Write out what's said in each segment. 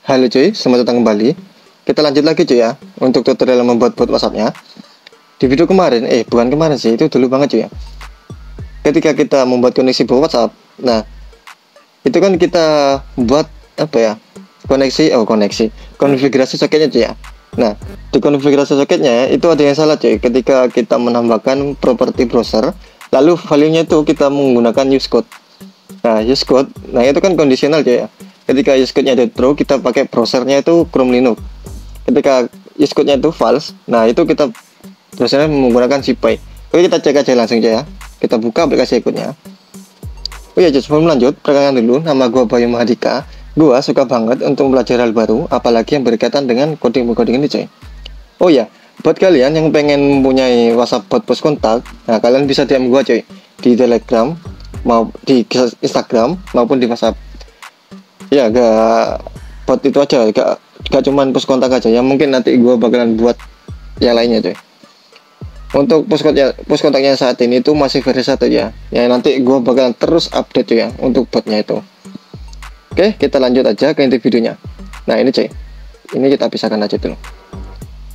Halo cuy, selamat datang kembali. Kita lanjut lagi cuy ya, untuk tutorial membuat bot WhatsApp-nya. Di video kemarin, bukan kemarin sih, itu dulu banget cuy ya. Ketika kita membuat koneksi bot WhatsApp, nah itu kan kita buat apa ya? Konfigurasi soketnya cuy ya. Nah, di konfigurasi soketnya itu ada yang salah cuy. Ketika kita menambahkan properti browser, lalu value-nya itu kita menggunakan useCode. Nah, useCode, nah itu kan kondisional cuy ya. Ketika useCode-nya itu true, kita pakai browsernya itu Chrome Linux. Ketika useCode-nya itu false, nah itu kita browsernya menggunakan SciPy. Oke, kita cek aja langsung aja ya. Kita buka aplikasi ikutnya. Oh ya, sebelum lanjut, perkenalkan dulu, nama gua Bayu Mahadika. Gua suka banget untuk belajar hal baru, apalagi yang berkaitan dengan coding-coding ini cuy. Oh ya, buat kalian yang pengen mempunyai WhatsApp bot post kontak, nah kalian bisa DM gua cuy di Telegram, mau di Instagram maupun di WhatsApp. Ya, gak bot itu aja, gak cuman post kontak aja ya, mungkin nanti gue bakalan buat yang lainnya cuy. Untuk post kontaknya saat ini itu masih versi 1 ya, nanti gue bakalan terus update cuy ya untuk botnya itu. Oke, kita lanjut aja ke inti videonya. Nah ini cuy, ini kita pisahkan aja dulu,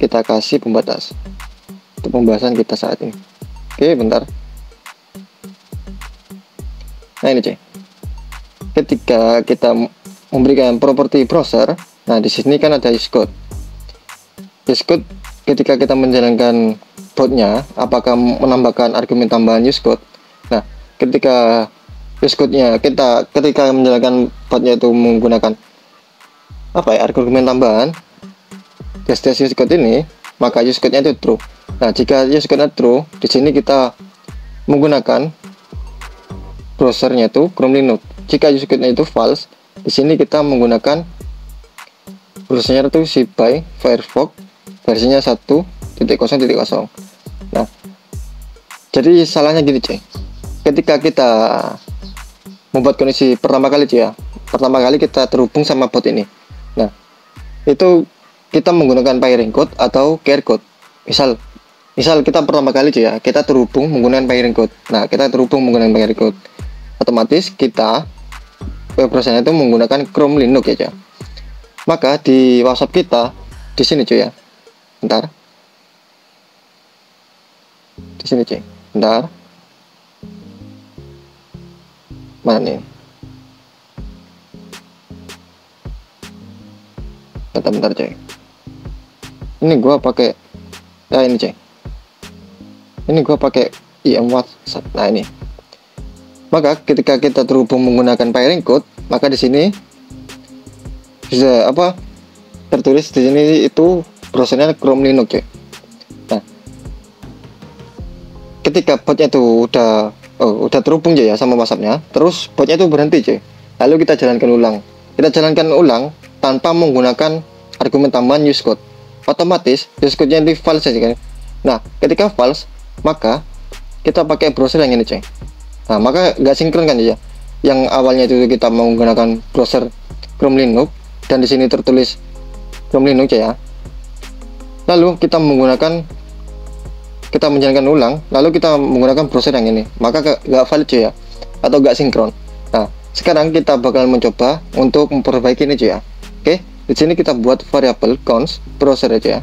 kita kasih pembatas untuk pembahasan kita saat ini. Oke, bentar. Nah ini cuy, ketika kita memberikan properti browser, nah di sini kan ada useCode. UseCode ketika kita menjalankan botnya, apakah menambahkan argumen tambahan useCode. Nah, ketika useCode-nya ketika menjalankan botnya itu menggunakan argumen tambahan destinasi useCode ini, maka useCode-nya itu true. Nah, jika useCode-nya true, di sini kita menggunakan browsernya itu Chrome Linux. Jika useCode-nya itu false, di sini kita menggunakan browsernya itu SciPy Firefox versinya 1.0.0. Nah, jadi salahnya gini cuy. Ketika kita membuat koneksi pertama kali cuy ya, pertama kali kita terhubung sama bot ini. Nah, itu kita menggunakan pairing code atau care code. Misal kita pertama kali cuy ya, kita terhubung menggunakan pairing code. Nah, kita terhubung menggunakan pairing code, otomatis kita web browsernya itu menggunakan Chrome Linux ya. Maka di WhatsApp kita di sini cuy ya. Bentar. Di sini cuy. Bentar. Mana nih? Bentar cuy. Ini gua pakai ini cuy. Ini gua pakai IM WhatsApp. Nah, ini. Maka ketika kita terhubung menggunakan pairing code, maka di sini bisa tertulis di sini itu browsernya Chrome Linux cuy. Nah, ketika botnya itu udah terhubung ya sama WhatsAppnya, terus botnya itu berhenti cuy. Lalu kita jalankan ulang. Kita jalankan ulang tanpa menggunakan argumen tambahan useCode. Otomatis useCode-nya di false aja kan. Nah, ketika false, maka kita pakai browser yang ini cuy. Nah, maka nggak sinkron kan ya. Yang awalnya itu kita menggunakan browser Chrome Linux dan di sini tertulis Chrome Linux ya. Lalu kita menjalankan ulang, lalu kita menggunakan browser yang ini, maka nggak valid cuy ya, atau nggak sinkron. Nah, sekarang kita bakal mencoba untuk memperbaiki ini cuy ya. Oke, di sini kita buat variabel const browser aja ya.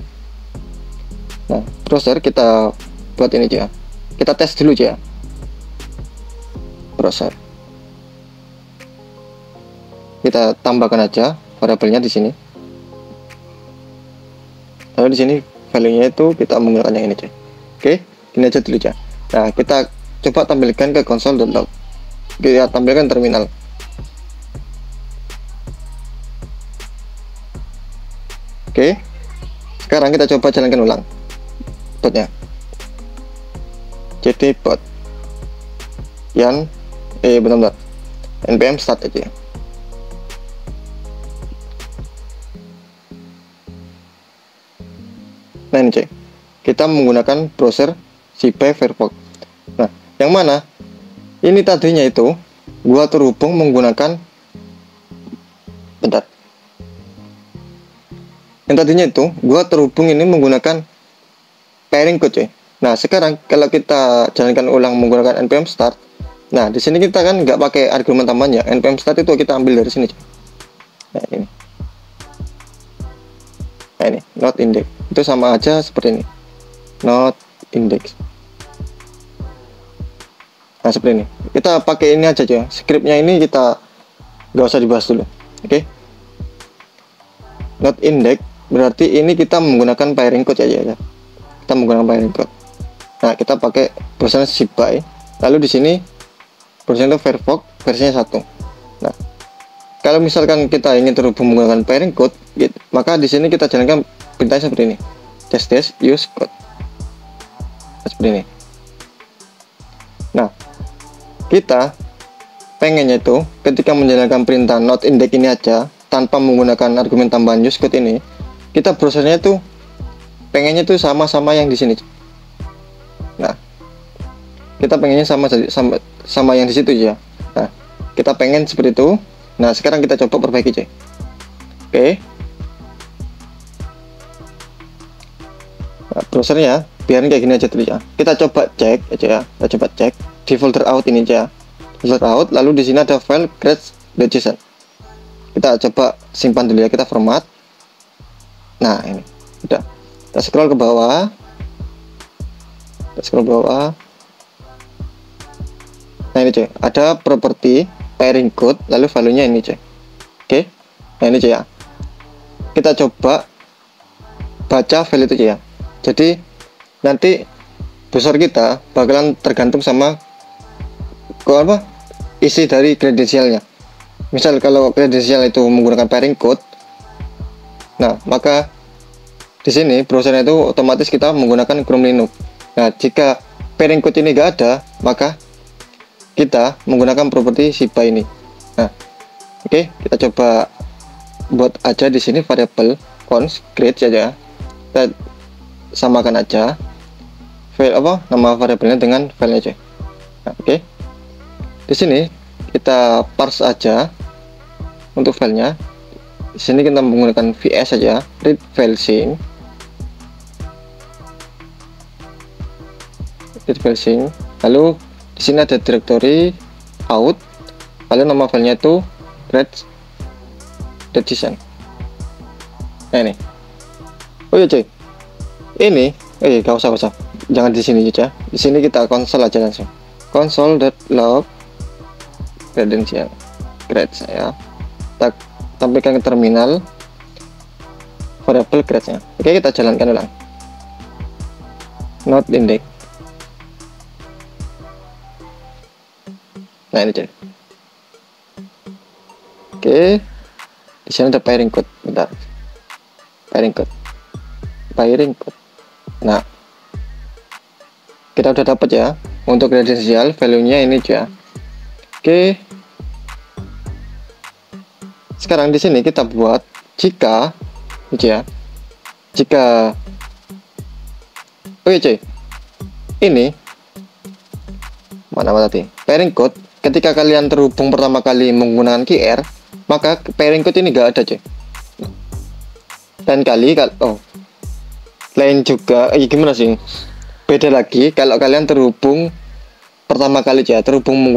Nah, browser kita buat ini cuy ya. Kita tes dulu cuy ya. Browser. Kita tambahkan aja variabelnya di sini. Lalu di sini value-nya itu kita menggunakan yang ini cuy. Oke, ini aja dulu ya. Nah, kita coba tampilkan ke console.log. Kita tampilkan terminal. Oke. Sekarang kita coba jalankan ulang botnya. Jadi bot yang bentar npm start aja ya. Nah ini cuy, kita menggunakan browser SciPy Firefox. Nah, yang mana ini tadinya itu gua terhubung menggunakan yang tadinya itu gua terhubung ini menggunakan pairing code cuy. Nah, sekarang kalau kita jalankan ulang menggunakan npm start, nah di sini kita kan nggak pakai argumen tambahan ya. npm start itu kita ambil dari sini cuy. Nah, ini not index. Itu sama aja seperti ini, not index. Nah seperti ini, kita pakai ini aja ya, scriptnya ini kita nggak usah dibahas dulu. Oke. Not index berarti ini kita menggunakan pairing code aja ya. Kita menggunakan pairing code. Nah kita pakai browser ShipBuy, lalu di sini browser itu Firefox versinya 1. Nah kalau misalkan kita ingin terhubung menggunakan pairing code gitu, maka di sini kita jalankan perintahnya seperti ini, dash use code. Nah, seperti ini. Nah kita pengennya itu ketika menjalankan perintah not index ini aja tanpa menggunakan argumen tambahan use code ini, kita browsernya tuh pengennya tuh sama-sama yang di sini. Nah kita pengennya sama yang di situ ya. Nah kita pengen seperti itu. Nah sekarang kita coba perbaiki cuy. Oke. Nah, browsernya biarin kayak gini aja dulu ya. Kita coba cek aja ya. Kita coba cek di folder out ini aja. Folder out, lalu di sini ada file create.json. Kita coba simpan dulu ya. Kita format. Nah ini udah. Kita scroll ke bawah. Nah ini cuy, ada properti pairing code, lalu value-nya ini cuy. Oke. Nah ini cuy ya. Kita coba baca file itu cuy ya. Jadi nanti browser kita bakalan tergantung sama isi dari kredensialnya. Misal kalau kredensial itu menggunakan pairing code, nah maka di sini browsernya itu otomatis kita menggunakan Chrome Linux. Nah jika pairing code ini enggak ada, maka kita menggunakan properti ShipBuy ini. Nah oke, kita coba buat aja di sini variabel const create saja. Kita samakan aja file nama variabelnya dengan filenya aja. Nah, oke. Di sini kita parse aja untuk filenya. Di sini kita menggunakan vs saja, read file sync. Lalu di sini ada directory out, lalu nama filenya itu create.json. Nah ini. Oh iya cuy. Ini, gak usah. Jangan di sini aja. Di sini kita konsol aja langsung. Console.log credential create ya. Kita tampilkan ke terminal variable create-nya. Oke, kita jalankan ulang. Not index. Nah ini cuy. Oke. Di sini ada pairing code. Bentar. Pairing code. Nah, kita udah dapat ya untuk kredensial value-nya ini ya. Oke. Sekarang di sini kita buat jika cuy. Ini mana tadi? Pairing code ketika kalian terhubung pertama kali menggunakan QR, maka pairing code ini enggak ada cuy. Dan lain juga gimana sih, beda lagi kalau kalian terhubung pertama kali ya, terhubung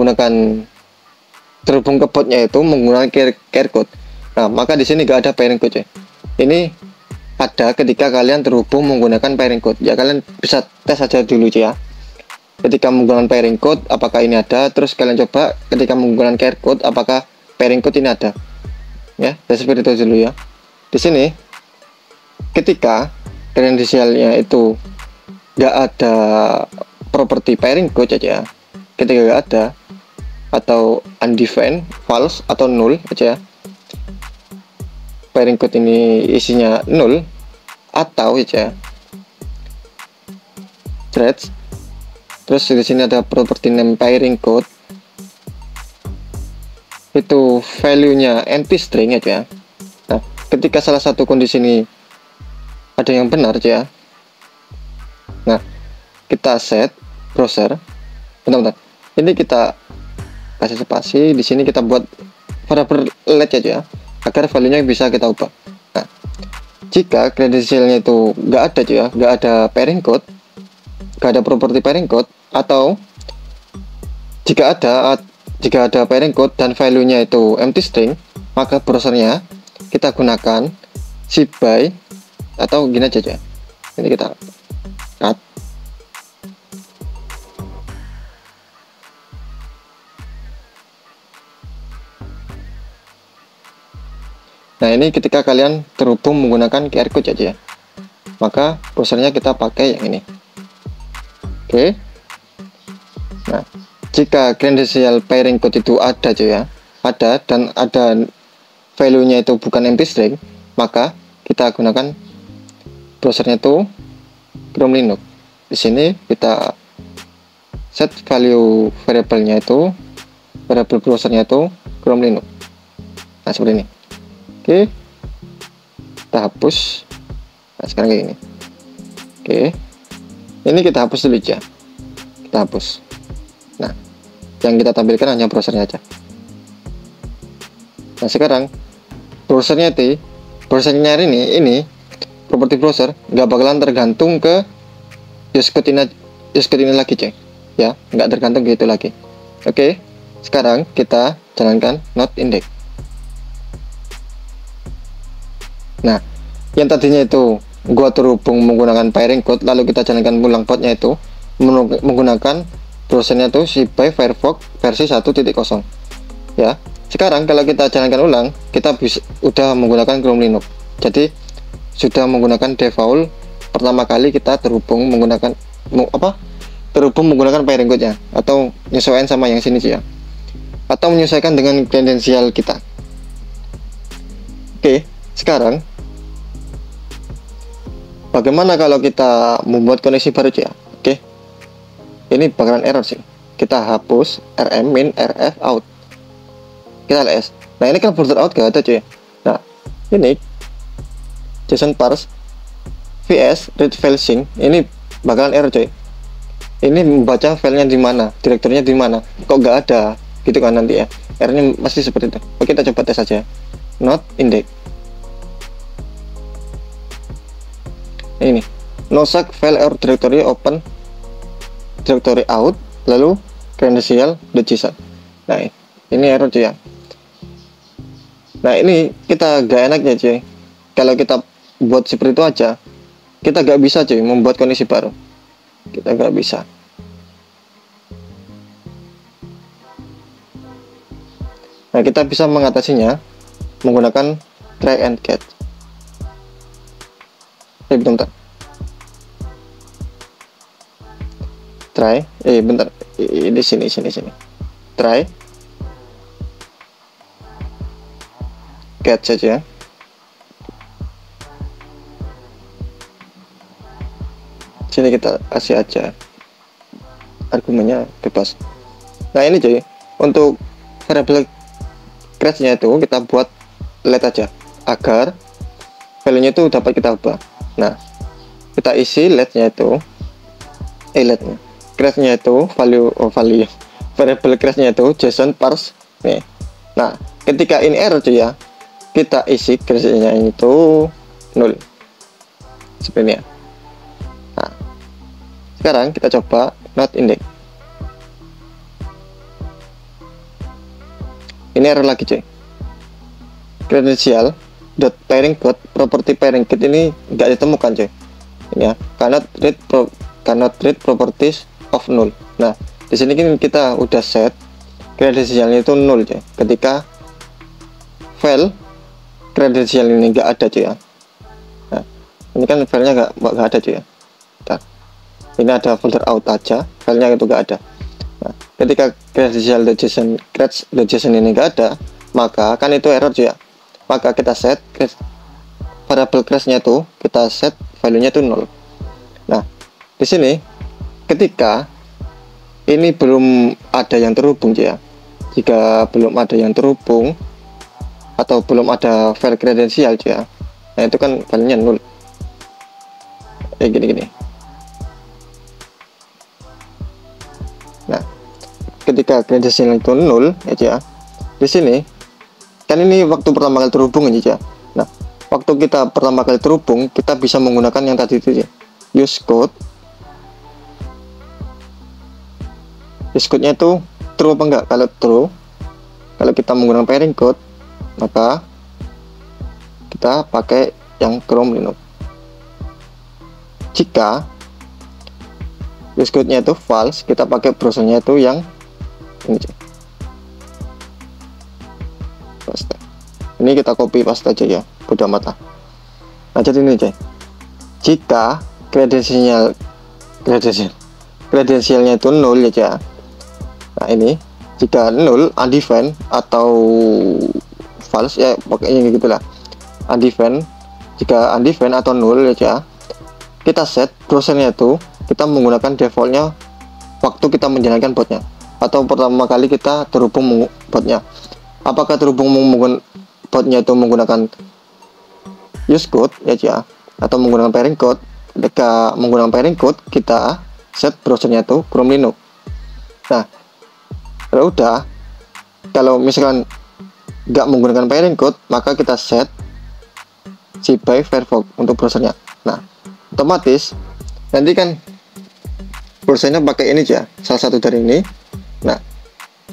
ke botnya itu menggunakan QR code. Nah maka di sini gak ada pairing code ya. Ini ada ketika kalian terhubung menggunakan pairing code ya. Kalian bisa tes aja dulu ya, ketika menggunakan pairing code apakah ini ada, terus kalian coba ketika menggunakan QR code apakah pairing code ini ada ya. Seperti itu dulu ya. Di sini ketika kredensialnya itu nggak ada properti pairing code aja, ketika nggak ada atau undefined, false atau null aja, pairing code ini isinya null atau aja threads, terus di sini ada property name pairing code, itu value-nya empty string aja. Nah ketika salah satu kondisi ini ada yang benar ya. Nah kita set browser, bentar. Ini kita kasih spasi, di sini kita buat variabel let aja agar value-nya bisa kita ubah. Nah jika kredensialnya itu nggak ada ya, nggak ada pairing code, nggak ada properti pairing code, atau jika ada pairing code dan value-nya itu empty string, maka browsernya kita gunakan ShipBuy atau gini aja ya. Ini kita cut. Nah, ini ketika kalian terhubung menggunakan QR code aja ya, maka browsernya kita pakai yang ini. Oke. Nah, jika credential pairing code itu ada aja ya, ada dan ada value-nya itu bukan empty string, maka kita gunakan browsernya itu Chrome Linux. Di sini kita set value variable-nya itu, variable browsernya itu Chrome Linux. Nah, seperti ini. Oke, kita hapus. Nah, sekarang kayak gini. Oke, ini kita hapus dulu aja. Kita hapus. Nah, yang kita tampilkan hanya browsernya aja. Nah, sekarang browsernya ini properti browser nggak bakalan tergantung ke UseCode ini lagi, ceng. Ya, nggak tergantung gitu lagi. Oke, sekarang kita jalankan node index. Nah, yang tadinya itu gua terhubung menggunakan pairing code, lalu kita jalankan ulang portnya itu menggunakan browsernya itu by Firefox versi 1.0. Ya, sekarang kalau kita jalankan ulang, kita udah menggunakan Chrome Linux. Jadi sudah menggunakan default pertama kali kita terhubung menggunakan pairing code-nya, atau menyesuaikan sama yang sini sih ya, atau menyesuaikan dengan kredensial kita. Oke, sekarang bagaimana kalau kita membuat koneksi baru ya? Oke, ini bakalan error sih. Kita hapus rm min rf out, kita ls. Nah, ini kan border out gak ada cuy. Nah, ini JSON parse vs read file sync, ini bakalan error cuy. Ini membaca filenya di mana, direkturnya di mana, kok gak ada gitu kan nanti ya. Errornya pasti seperti itu. Oke, kita coba tes aja. Node index. Ini no such file or directory open directory out lalu credential.json. Nah, ini error cuy ya. Nah, ini kita gak enaknya cuy, kalau kita buat seperti itu aja, kita gak bisa cuy membuat koneksi baru, kita gak bisa. Nah, kita bisa mengatasinya menggunakan try and catch. Bentar. Try, bentar. Di sini. Try. Catch saja. Sini kita kasih aja argumennya bebas. Nah, ini cuy, untuk variable catch-nya itu kita buat let aja agar value-nya itu dapat kita ubah. Nah, kita isi let-nya itu catch-nya itu value variable catch-nya itu JSON parse nih. Nah, ketika ini error cuy ya, kita isi catch-nya itu 0 seperti ini ya. Nah, sekarang kita coba node index. Ini error lagi cuy. Credential dot pairing code, property pairing code ini nggak ditemukan cuy. Ini ya, cannot read properties of null. Nah, di sini kan kita udah set credentialnya itu 0 cuy. Ketika file credential ini nggak ada cuy ya. Nah, ini kan filenya nggak ada cuy ya. Bentar. Ini ada folder out aja, filenya itu nggak ada. Nah, ketika credential.json ini nggak ada, maka kan itu error cuy ya. Maka kita set variable crash-nya itu, kita set value-nya itu 0. Nah, di sini ketika ini belum ada yang terhubung ya, jika belum ada yang terhubung atau belum ada file kredensial ya, nah itu kan value-nya 0. Gini. Nah, ketika kredensial itu 0 ya, di sini kan ini waktu pertama kali terhubung aja. Nah, waktu kita pertama kali terhubung, kita bisa menggunakan yang tadi itu ya, UseCode. UseCode-nya itu true apa enggak? Kalau true, kalau kita menggunakan pairing code, maka kita pakai yang Chrome Linux. jika use code-nya itu false, kita pakai browsernya itu yang ini cuy. Paste. Ini kita copy paste aja ya, bodo amat lah. Nah jadi ini cuy, jika kredensialnya itu nol ya. Nah ini jika nol, undefined atau false ya, pokoknya gitulah. Undefined, jika undefined atau nol ya, kita set browsernya itu kita menggunakan defaultnya waktu kita menjalankan botnya, atau pertama kali kita terhubung botnya. Apakah terhubung botnya itu menggunakan use code ya, atau menggunakan pairing code? Ketika menggunakan pairing code, kita set browsernya itu Chrome Linux. Nah kalau udah, kalau misalkan nggak menggunakan pairing code, maka kita set by Firefox untuk browsernya. Nah otomatis nanti kan browsernya pakai ini ya, salah satu dari ini. Nah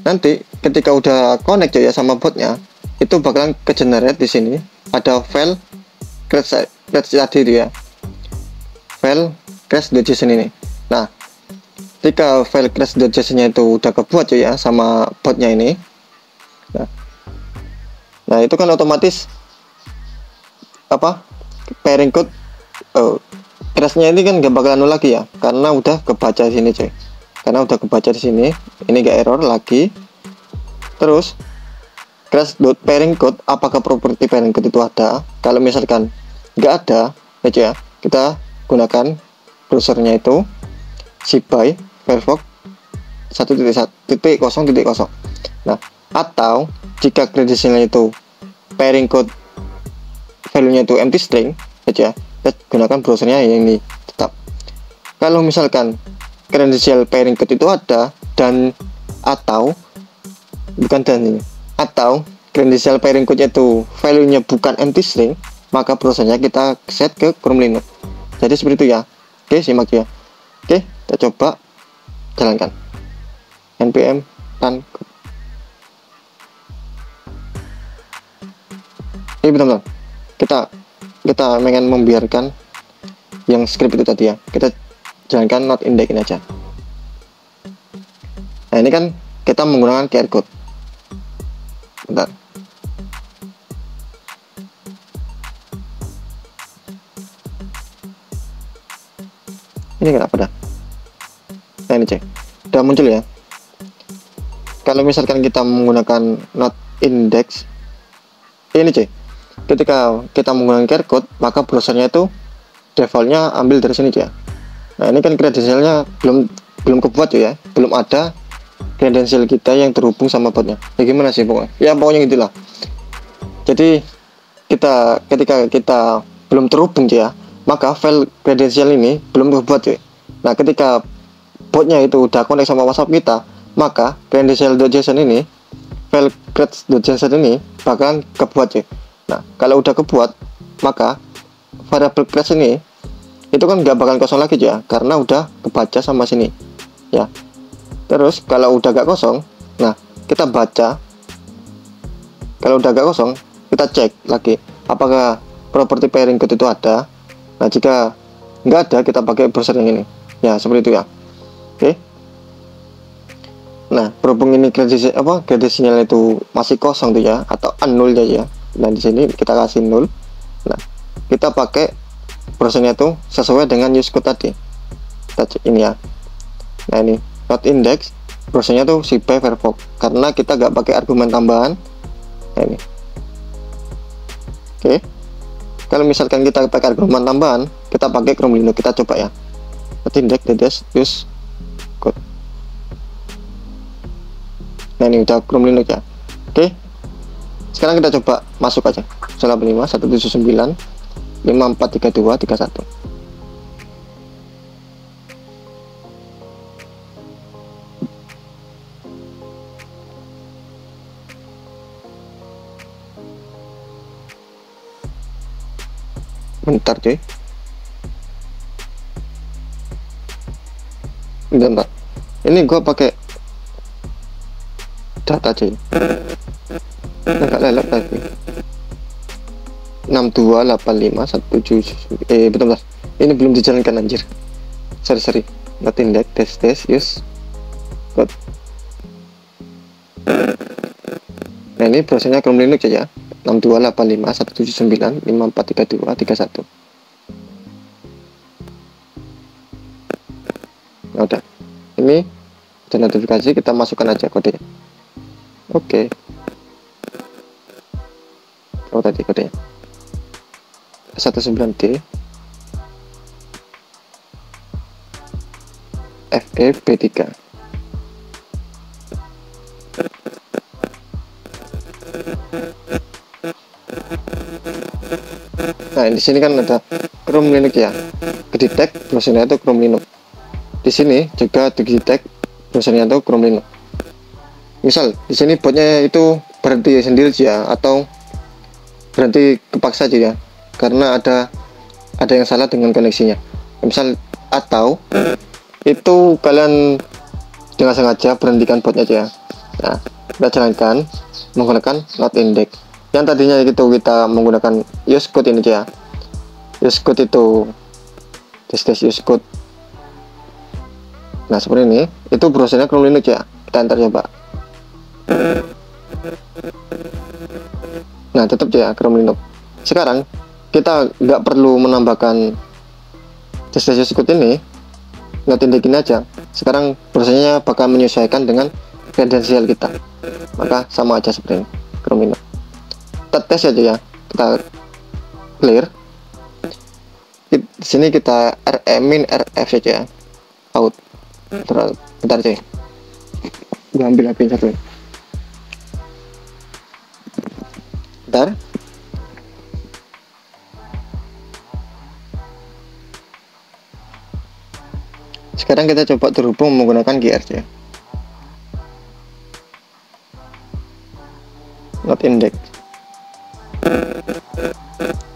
nanti ketika udah connect ya sama botnya, itu bakalan ke generate di sini ada file crash tadi ya, file crash.json ini. Nah ketika file crash.json nya itu udah kebuat ya sama botnya ini, nah itu kan otomatis apa, pairing code crashnya ini kan gak bakalan nol lagi ya, karena udah kebaca di sini cuy, karena udah kebaca di sini, ini gak error lagi. Terus crash.pairing code, apakah properti pairing code itu ada? Kalau misalkan nggak ada ya, kita gunakan browsernya itu by Firefox 1.1.0.0. Nah atau jika kredensialnya itu pairing code value-nya itu empty string ya, kita gunakan browsernya yang ini tetap. Kalau misalkan kredensial pairing code itu ada dan atau bukan dan ini, atau kredensial pairing code itu value-nya bukan empty string, maka browsernya kita set ke Chrome Linux. Jadi seperti itu ya. Oke, simak ya. Oke, kita coba jalankan npm run. Ini benar-benar kita ingin membiarkan yang script itu tadi ya, kita jalankan not index ini aja. Nah ini kan kita menggunakan QR code. Bentar. Ini kenapa dah? Nah ini cek, udah muncul ya. Kalau misalkan kita menggunakan not index, ini cek, ketika kita menggunakan QR code, maka browsernya itu defaultnya ambil dari sini ya. Nah ini kan kredensialnya belum kebuat ya, belum ada kredensial kita yang terhubung sama botnya. Ya gimana sih pokoknya? Ya pokoknya gitulah. Jadi ketika kita belum terhubung ya, maka file kredensial ini belum kebuat ya. Nah ketika botnya itu udah connect sama WhatsApp kita, maka kredensial.json ini, file crash.json ini bakalan kebuat ya. Nah kalau udah kebuat, maka variable crash ini itu kan nggak bakal kosong lagi ya, karena udah kebaca sama sini ya. Terus kalau udah gak kosong, nah kita baca. Kalau udah gak kosong, kita cek lagi apakah properti pairing code itu ada. Nah jika nggak ada, kita pakai browser yang ini ya, seperti itu ya. Oke. Nah berhubung ini kredensial itu masih kosong tuh ya, atau nol ya. Dan di sini kita kasih 0. Nah kita pakai browsernya itu sesuai dengan use code tadi. Kita cek ini ya. Nah ini not index, browsernya tuh by Firefox, karena kita nggak pakai argumen tambahan. Nah ini. Oke. Kalau misalkan kita pakai argumen tambahan, kita pakai Chrome Linux. Kita coba ya. Not index dash use code. Nah ini udah Chrome Linux ya. Oke. Sekarang kita coba masuk aja. 175 179 5432 31. Bentar cuy, bentar. Ini gua pakai data cuy, agak lelep lagi. 6285177 bentar. Ini belum dijalankan anjir. Sorry. Not index test use code. Nah ini prosesnya Chrome Linux ya, 6285.179.5432.31. Nah udah, ini ada notifikasi, kita masukkan aja kodenya. Oke. Oh tadi kodenya 19D FEB3. Nah di sini kan ada Chrome Linux ya, detect browsernya itu Chrome Linux. Di sini juga detect browsernya itu Chrome Linux. Misal di sini botnya itu berhenti sendiri ya, atau berhenti kepaksa aja ya, karena ada yang salah dengan koneksinya. Misal atau itu kalian dengan sengaja berhentikan botnya aja ya. Nah kita jalankan menggunakan not index. Yang tadinya itu kita menggunakan use code ini aja ya. Use code itu test use code. Nah seperti ini, itu browsernya Chrome Linux ya. Kita enter coba. Nah tetap ya Chrome Linux. Sekarang kita nggak perlu menambahkan test use code ini, not index ini aja. Sekarang browsernya bakal menyesuaikan dengan kredensial kita, maka sama aja seperti ini Chrome Linux. Kita tes aja ya, kita clear. Di sini kita min rf saja ya, out. Bentar cuy, gua ambil HP satu. Bentar. Sekarang kita coba terhubung menggunakan GRC. Not index.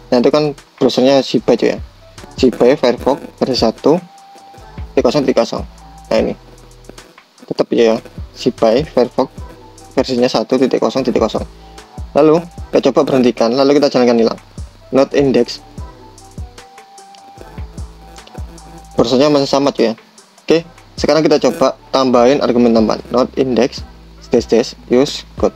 Nah itu kan browsernya Zipa ya, Zipa Firefox versi 1.0.30. Nah ini tetap ya Zipa Firefox versinya 1.0.0. Lalu kita coba berhentikan, lalu kita jalankan hilang not index. Browsernya masih sama ya. Oke, sekarang kita coba tambahin argumen tambahan not index use code.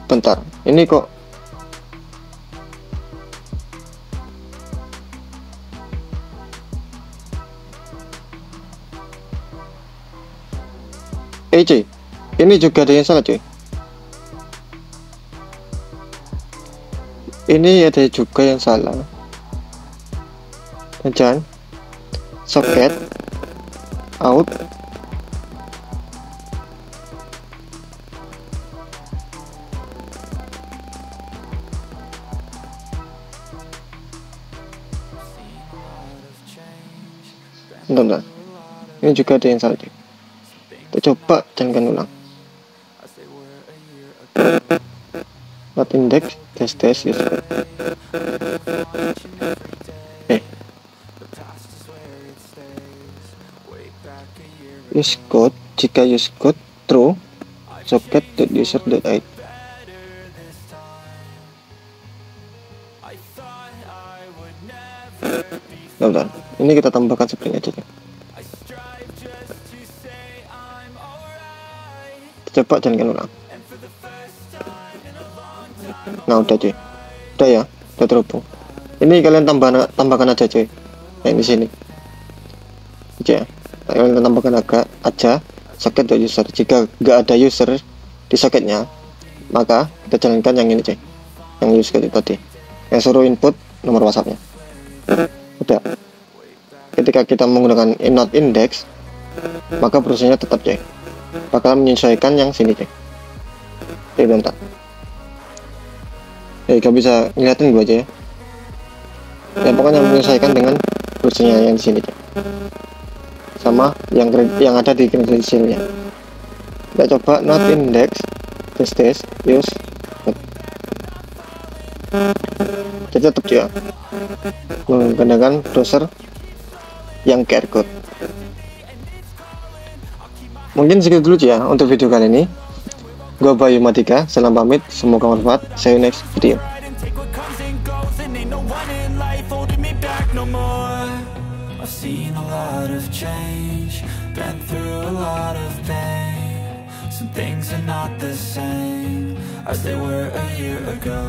Bentar, ini kok cuy, ini juga ada yang salah cuy. Ini ada juga yang salah. Dan socket out bentar. Ini juga ada yang salah cuy. Kita coba jalankan ulang. Not index test use code. Use code, jika use code true socket.user.id. Bentar, ini kita tambahkan seperti aja. Coba jalankan ulang. Nah udah cuy, udah ya, udah terhubung. Ini kalian tambahkan aja cuy. Nah di sini aja, kalian tambahkan aja socket.user. Jika nggak ada user di socketnya, maka kita jalankan yang ini cuy, yang use code tadi, yang suruh input nomor WhatsAppnya. Udah. Ketika kita menggunakan not index, maka browsernya tetap cuy bakal menyesuaikan yang sini cuy. Oke bentar, gak bisa ngeliatin gua aja ya. Ya pokoknya menyesuaikan dengan browsernya yang di sini cuy, sama yang ada di kredensialnya. Kita coba not index test use code. Jadi tetap ya menggunakan browser yang QR code. mungkin segitu dulu ya untuk video kali ini. Gua Bayu Matika, salam pamit, semoga bermanfaat. See you next video. I've seen a lot of change, been through a lot of pain. Some things are not the same as they were a year ago.